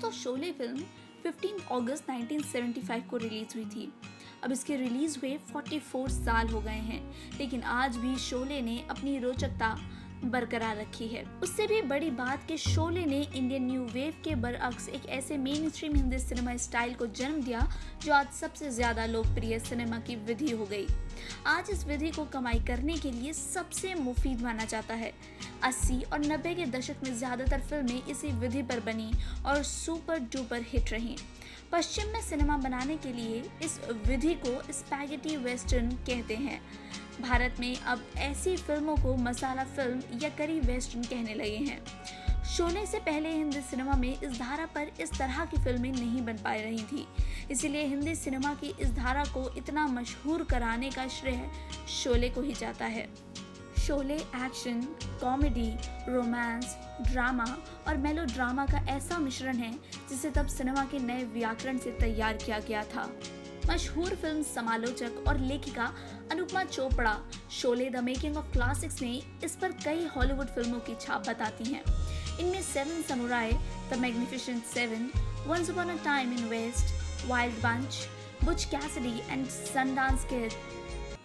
दोस्तों, शोले फिल्म 15 अगस्त 1975 को रिलीज हुई थी। अब इसके रिलीज हुए 44 साल हो गए हैं, लेकिन आज भी शोले ने अपनी रोचकता बरकरार रखी है। उससे भी बड़ी बात कि शोले ने इंडियन न्यू वेव के बरअक्स एक ऐसे main stream Hindi cinema style को जन्म दिया जो आज सबसे ज्यादा लोकप्रिय सिनेमा की विधि हो गई। आज इस विधि को कमाई करने के लिए सबसे मुफीद माना जाता है। 80 और 90 के दशक में ज्यादातर फिल्में इसी विधि पर बनी और सुपर डुपर हिट रहीं। पश्चिम में सिनेमा बनाने के लिए इस विधि को स्पैगेटी वेस्टर्न कहते हैं। भारत में अब ऐसी फिल्मों को मसाला फिल्म या करी वेस्टर्न कहने लगे हैं। शोले से पहले हिंदी सिनेमा में इस धारा पर इस तरह की फिल्में नहीं बन पा रही थी, इसीलिए हिंदी सिनेमा की इस धारा को इतना मशहूर कराने का श्रेय शोले को ही जाता है। Sholay action, comedy, romance, drama और मेलोड्रामा का ऐसा मिश्रण है जिसे तब सिनेमा के नए व्याकरण से तैयार किया गया था। मशहूर फिल्म समालोचक और लेखिका Anupama Chopra Sholay the making of classics ने इस पर कई हॉलीवुड फिल्मों की छाप बताती हैं। इनमें seven samurai, the magnificent seven, once upon a time in west, wild bunch, Butch Cassidy and Sundance Kid,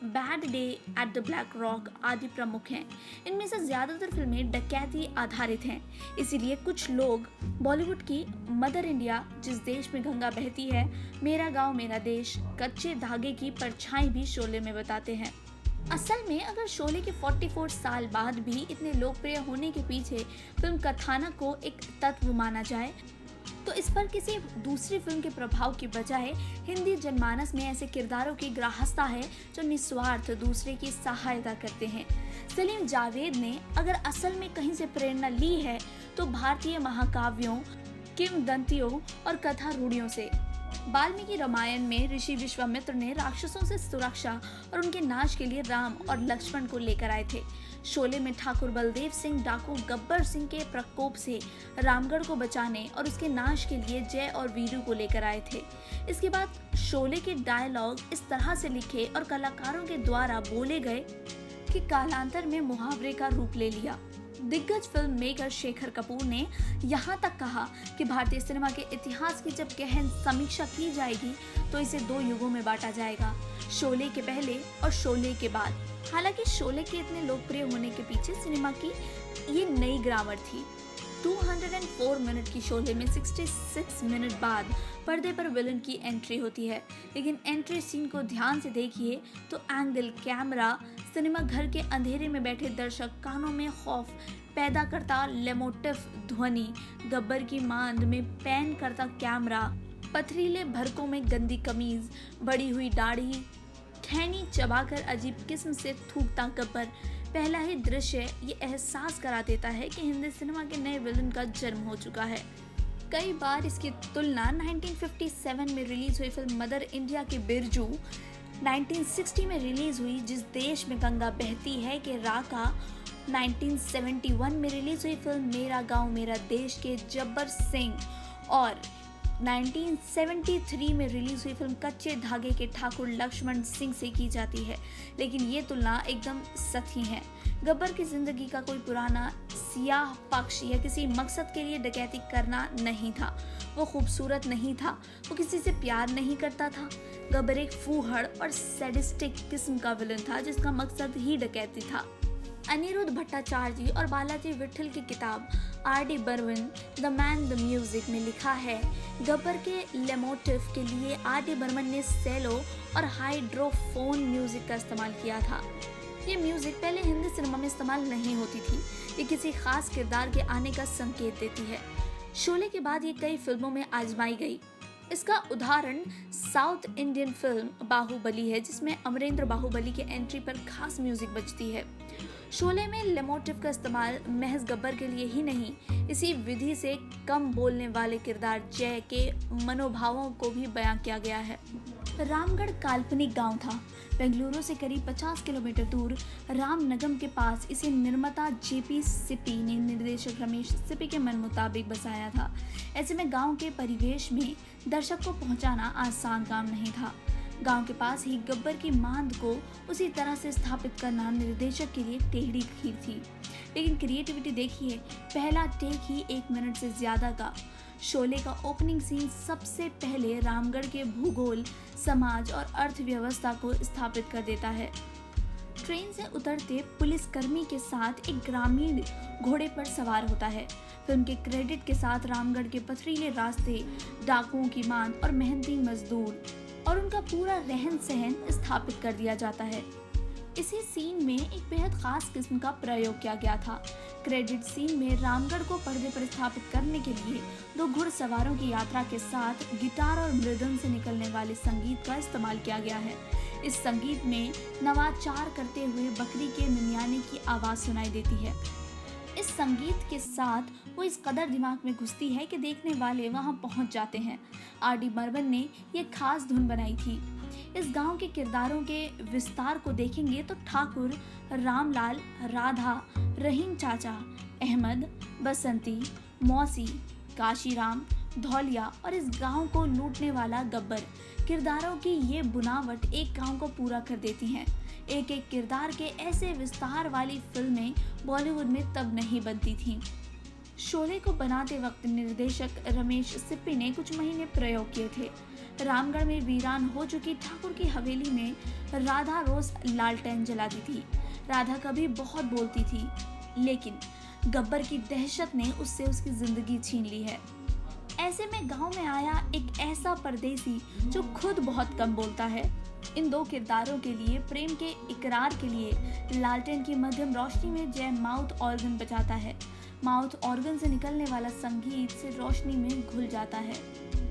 bad day at the black rock आदि प्रमुख हैं। इनमें से ज्यादातर फिल्में डकैती आधारित हैं, इसीलिए कुछ लोग बॉलीवुड की मदर इंडिया, जिस देश में गंगा बहती है, मेरा गांव मेरा देश, कच्चे धागे की परछाई भी शोले में बताते हैं। असल में अगर शोले के 44 साल बाद भी इतने लोकप्रिय होने के पीछे फिल्म कथानक को एक तत्व माना जाए तो इस पर किसी दूसरी फिल्म के प्रभाव की बजाय हिंदी जनमानस में ऐसे किरदारों की ग्राह्यता है जो निस्वार्थ दूसरे की सहायता करते हैं। सलीम जावेद ने अगर असल में कहीं से प्रेरणा ली है तो भारतीय महाकाव्यों, किंवदंतियों और कथा रूढ़ियों से। वाल्मीकि रामायण में ऋषि विश्वामित्र ने राक्षसों से सुरक्षा और उनके नाश के लिए राम और लक्ष्मण को लेकर आए थे। शोले में ठाकुर बलदेव सिंह डाकू गब्बर सिंह के प्रकोप से रामगढ़ को बचाने और उसके नाश के लिए जय और वीरू को लेकर आए थे। इसके बाद शोले के डायलॉग इस तरह से लिखे और कलाकारों के द्वारा बोले गए कि कालांतर में मुहावरे का रूप ले लिया। दिग्गज फिल्म मेकर शेखर कपूर ने यहाँ तक कहा कि भारतीय सिनेमा के इतिहास की जब गहन समीक्षा की जाएगी तो इसे 2 युगों में बांटा जाएगा, शोले के पहले और शोले के बाद। हालांकि शोले के इतने लोकप्रिय होने के पीछे सिनेमा की ये नई ग्रामर थी। 204 मिनट की शोले में 66 मिनट बाद पर्दे पर विलन की एंट्री होती है, लेकिन एंट्री सीन को ध्यान से देखिए तो एंगल, कैमरा, सिनेमा घर के अंधेरे में बैठे दर्शक कानों में खौफ पैदा करता लेमोटिव ध्वनि, गब्बर की मांद में पैन करता कैमरा, पथरीले भरकों में गंदी कमीज, बड़ी हुई दाढ़ी, खैनी चबाकर अजीब किस्म से थूकता गब्बर, पहला ही दृश्य ये एहसास करा देता है कि हिंदी सिनेमा के नए विलन का जन्म हो चुका है। कई बार इसकी तुलना 1957 में रिलीज हुई फिल्म मदर इंडिया की बिरजू, 1960 में रिलीज हुई जिस देश में गंगा बहती है के राका, 1971 में रिलीज हुई फिल्म मेरा गांव मेरा देश के जब्बर सिंह और 1973 में रिलीज हुई फिल्म कच्चे धागे के ठाकुर लक्ष्मण सिंह से की जाती है, लेकिन ये तुलना एकदम सही है। गब्बर की जिंदगी का कोई पुराना सियाह पक्ष या किसी मकसद के लिए डकैती करना नहीं था। वो खूबसूरत नहीं था, वो किसी से प्यार नहीं करता था। गब्बर एक फूहड़ और सैडिस्टिक किस्म का विलन था जिसका मकसद ही डकैती था। अनिरुद्ध भट्टाचार्य जी और बालाजी विट्ठल की किताब R.D. Burman the man the music में लिखा है, गब्बर के लेमोटिव के लिए R.D. बर्मन ने सेलो और हाइड्रोफोन म्यूजिक का इस्तेमाल किया था। ये म्यूजिक पहले हिंदी सिनेमा में इस्तेमाल नहीं होती थी। ये किसी खास किरदार के आने का संकेत देती है। शोले के बाद ये कई फिल्मों में आजमाई गई। इसका उदाहरण साउथ इंडियन फिल्म बाहुबली है, जिसमें अमरेंद्र बाहुबली के एंट्री पर खास म्यूजिक बजती है। शोले में लेमोटिव का इस्तेमाल महज गब्बर के लिए ही नहीं, इसी विधि से कम बोलने वाले किरदार जय के मनोभावों को भी बयां किया गया है। रामगढ़ काल्पनिक गांव था। बेंगलुरु से करीब 50 किलोमीटर दूर रामनगम के पास इसे निर्माता जेपी सिप्पी ने निर्देशक रमेश सिप्पी के मन मुताबिक बसाया था। ऐसे में गांव के परिवेश में दर्शक को पहुंचाना आसान काम नहीं था। गांव के पास ही गब्बर की मांद को उसी तरह से स्थापित करना निर्देशक के लिए टेढ़ी खीर थी। लेकिन क्रिएटिविटी देखिए, पहला टेक ही 1 मिनट से ज्यादा का। शोले का ओपनिंग सीन सबसे पहले रामगढ़ के भूगोल, समाज और अर्थव्यवस्था को स्थापित कर देता है। ट्रेन से उतरते पुलिसकर्मी के साथ एक ग्रामीण घोड़े पर सवार होता है। फिल्म के क्रेडिट के साथ रामगढ़ के पथरीले रास्ते, डाकुओं की मान और मेहनती मजदूर और उनका पूरा रहन सहन स्थापित कर दिया जाता है। इसी सीन में एक बेहद खास किस्म का प्रयोग किया गया था। क्रेडिट सीन में रामगढ़ को पर्दे पर स्थापित करने के लिए 2 घुड़सवारों की यात्रा के साथ गिटार और मृदंग से निकलने वाले संगीत का इस्तेमाल किया गया है। इस संगीत में नवाचार करते हुए बकरी के मिमियाने की आवाज सुनाई देती है। इस संगीत के साथ वो इस कदर दिमाग में घुसती है कि देखने वाले वहां पहुंच जाते हैं। R.D. बर्मन ने ये खास धुन बनाई थी। इस गांव के किरदारों के विस्तार को देखेंगे तो ठाकुर, रामलाल, राधा, रहीम चाचा, अहमद, बसंती, मौसी, काशीराम, धौलिया और इस गांव को लूटने वाला गब्बर किरदारों की ये बुनावट एक गांव को पूरा कर देती हैं। एक एक किरदार के ऐसे विस्तार वाली फिल्में बॉलीवुड में तब नहीं बनती थीं। शोले को बनाते वक्त निर्देशक रमेश सिप्पी ने कुछ महीने प्रयोग किए थे। रामगढ़ में वीरान हो चुकी ठाकुर की हवेली में राधा रोज लालटेन जलाती थी। राधा कभी बहुत बोलती थी, लेकिन गब्बर की दहशत ने उससे उसकी जिंदगी छीन ली है। ऐसे में गांव में आया एक ऐसा परदेसी जो खुद बहुत कम बोलता है। इन 2 किरदारों के लिए प्रेम के इकरार के लिए लालटेन की मध्यम रोशनी में जय माउथ ऑर्गन बजाता है। माउथ ऑर्गन से निकलने वाला संगीत से रोशनी में घुल जाता है।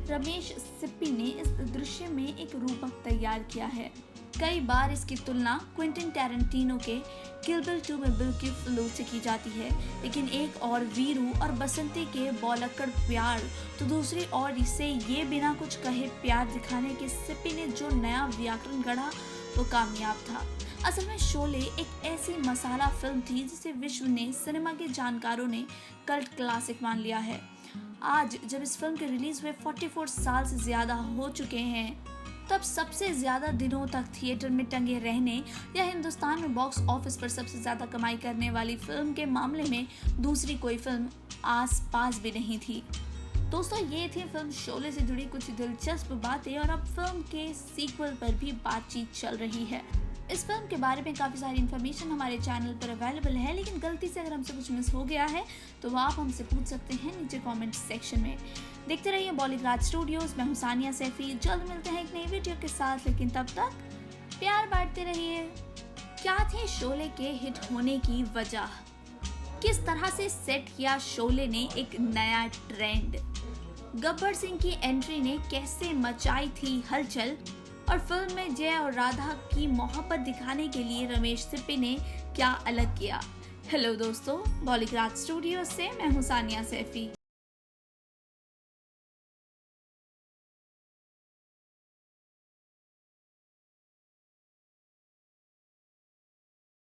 रमेश सिप्पी ने इस दृश्य में एक रूपक तैयार किया है। कई बार इसकी तुलना क्विंटिन टैरेंटिनो के किल बिल 2 में बिल की फ्लू से की जाती है, लेकिन एक और वीरू और बसंती के बौलक्कड़ प्यार तो दूसरी ओर इसे ये बिना कुछ कहे प्यार दिखाने के सिप्पी ने जो नया व्याकरण गढ़ा वो कामयाब था। असल में शोले एक ऐसी मसाला फिल्म थी जिसे विश्व ने, सिनेमा के जानकारों ने कल्ट क्लासिक मान लिया है। आज जब इस फिल्म के रिलीज हुए 44 साल से ज्यादा हो चुके हैं, तब सबसे ज्यादा दिनों तक थिएटर में टंगे रहने या हिंदुस्तान में बॉक्स ऑफिस पर सबसे ज्यादा कमाई करने वाली फिल्म के मामले में दूसरी कोई फिल्म आस पास भी नहीं थी। दोस्तों, ये थी फिल्म शोले से जुड़ी कुछ दिलचस्प बातें और अब फिल्म के सीक्वल पर भी बातचीत चल रही है। इस फिल्म के बारे में काफ़ी सारी इन्फॉर्मेशन हमारे चैनल पर अवेलेबल है, लेकिन गलती से अगर हमसे कुछ मिस हो गया है तो वो आप हमसे पूछ सकते हैं नीचे कमेंट सेक्शन में। देखते रहिए बॉलीग्राज स्टूडियोज। मैं हूं सानिया सैफी। जल्द मिलते हैं एक नई वीडियो के साथ, लेकिन तब तक प्यार बांटते रहिए। क्या थी शोले के हिट होने की वजह? किस तरह से सेट किया शोले ने एक नया ट्रेंड? गब्बर सिंह की एंट्री ने कैसे मचाई थी हलचल? और फिल्म में जय और राधा की मोहब्बत दिखाने के लिए रमेश सिप्पी ने क्या अलग किया? हेलो दोस्तों, बॉलीग्राज स्टूडियो से मैं हूं सानिया सैफी।